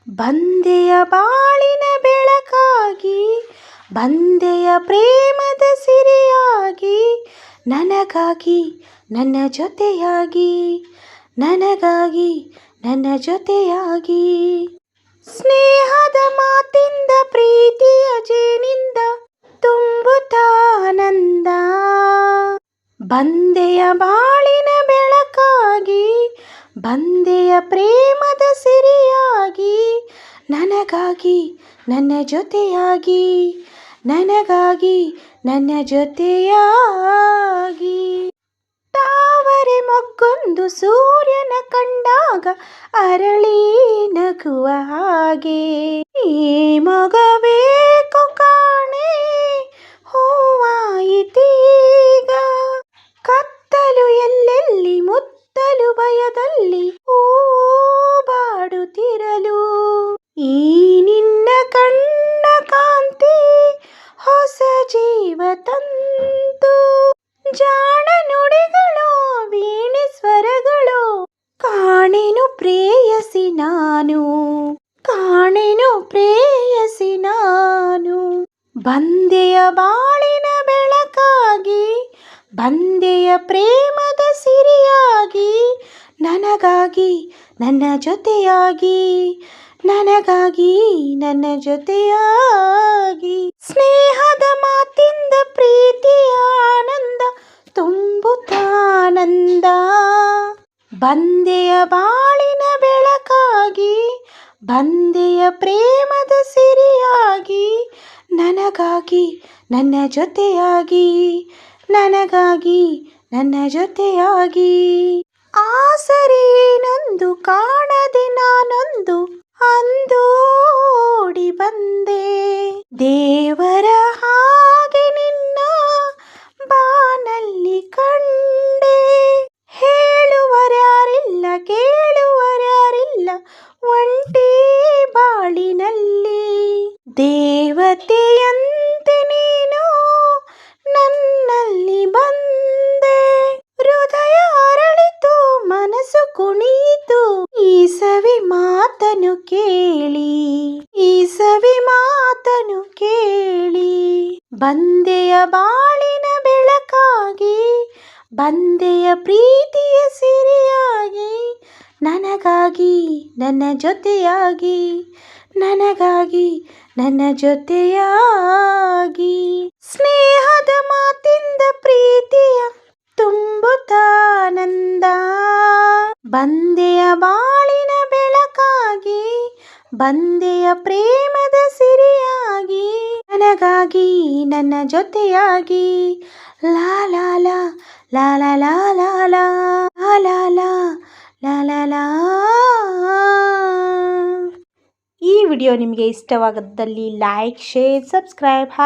ಬಂದೆಯ ಬಾಳಿನ ಬೆಳಕಾಗಿ, ಬಂದೆಯ ಪ್ರೇಮದ ಸಿರಿಯಾಗಿ, ನನಗಾಗಿ ನನ್ನ ಜೊತೆಯಾಗಿ, ನನಗಾಗಿ ನನ್ನ ಜೊತೆಯಾಗಿ. ಸ್ನೇಹದ ಮಾತಿಂದ ಪ್ರೀತಿಯ ಜೇನಿಂದ ತುಂಬುತ್ತಾನಂದ. ಬಂದೆಯ ಬಾಳಿನ ಬೆಳಕಾಗಿ, ಬಂದೆಯ ಪ್ರೇಮದ ಸಿರಿಯಾಗಿ, ನನಗಾಗಿ ನನ್ನ ಜೊತೆಯಾಗಿ, ನನಗಾಗಿ ನನ್ನ ಜೊತೆಯಾಗಿ. ತಾವರೆ ಮೊಗ್ಗೊಂದು ಸೂರ್ಯನ ಕಂಡಾಗ ಅರಳಿ ನಗುವ ಹಾಗೆ, ಈ ಮೊಗಬೇಕು ಕಾಣೆ ಹೂವಾಯಿತೀಗ. ಕತ್ತಲು ಎಲ್ಲೆಲ್ಲಿ ಮುತ್ತಲು ಭಯದಲ್ಲಿ ಹೂ ಬಾಡುತ್ತಿರಲು, ಈ ನಿನ್ನ ಕಣ್ಣ ಕಾಂತಿ ಹೊಸ ಜೀವ ತಂತು. ಜಾಣ ನುಡಿಗಳು ವೀಣೆ ಸ್ವರಗಳು, ಕಾಣೆನು ಪ್ರೇಯಸಿ ನಾನು, ಕಾಣೆನು ಪ್ರೇಯಸಿ ನಾನು. ಬಂದೆಯ ಬಾಳಿನ ಬೆಳಕಾಗಿ, ಬಂದೆಯ ಪ್ರೇಮದ ಸಿರಿಯಾಗಿ, ನನಗಾಗಿ ನನ್ನ ಜೊತೆಯಾಗಿ, ನನಗಾಗಿ ನನ್ನ ಜೊತೆಯಾಗಿ. ಸ್ನೇಹದ ಮಾತಿಂದ ಪ್ರೀತಿಯ ಆನಂದ ತುಂಬುತ್ತಾನಂದ. ಬಂದೆಯ ಬಾಳಿನ ಬೆಳಕಾಗಿ, ಬಂದೆಯ ಪ್ರೇಮದ ಸಿರಿಯಾಗಿ, ನನಗಾಗಿ ನನ್ನ ಜೊತೆಯಾಗಿ, ನನಗಾಗಿ ನನ್ನ ಜೊತೆಯಾಗಿ. ಆಸರೆಯೇನೊಂದು ಕಾಣದೆ ನಾನೊಂದು ಅಂದು ಓಡಿ ಬಂದೆ, ದೇವರ ಹಾಗೆ ನಿನ್ನ ಬಾನಲ್ಲಿ ಕಂಡೆ. ಹೇಳುವರ್ಯಾರಿಲ್ಲ ಕೇಳುವರ್ಯಾರಿಲ್ಲ ಒಂಟಿ ಬಾಳಿನಲ್ಲಿ, ದೇವತೆಯಂತೆ ನೀನು ನನ್ನಲ್ಲಿ ಬಂದೆ. ಹೃದಯ ಅರಳಿತು ಮನಸ್ಸು ಕುಣಿಯಿತು, ಈ ಸವಿ ಮಾತನು ಕೇಳಿ, ಈ ಸವಿ ಮಾತನು ಕೇಳಿ. ಬಂದೆಯ ಬಾಳಿನ ಬೆಳಕಾಗಿ, ಬಂದೆಯ ಪ್ರೀತಿಯ ಸಿರಿಯಾಗಿ, ನನಗಾಗಿ ನನ್ನ ಜೊತೆಯಾಗಿ, ನನಗಾಗಿ ನನ್ನ ಜೊತೆಯಾಗಿ. ಸ್ನೇಹದ ಮಾತಿಂದ ಪ್ರೀತಿಯ ತುಂಬುತ್ತಾನಂದ. ಬಂದೆಯ ಬಾಳಿನ ಬೆಳಕಾಗಿ, ಬಂದೆಯ ಪ್ರೇಮದ ಸಿರಿಯಾಗಿ, ನನಗಾಗಿ ನನ್ನ ಜೊತೆಯಾಗಿ. ಲಾ ಲಾ ಲಾ ಲಾ ಲಾ ಲಾ ಲಾ ಲಾ ಲಾ ಲಾ ಲಾ ಲಾ. ಈ ವಿಡಿಯೋ ನಿಮಗೆ ಇಷ್ಟವಾದಲ್ಲಿ ಲೈಕ್, ಶೇರ್, ಸಬ್ಸ್ಕ್ರೈಬ್ ಹಾಗೆ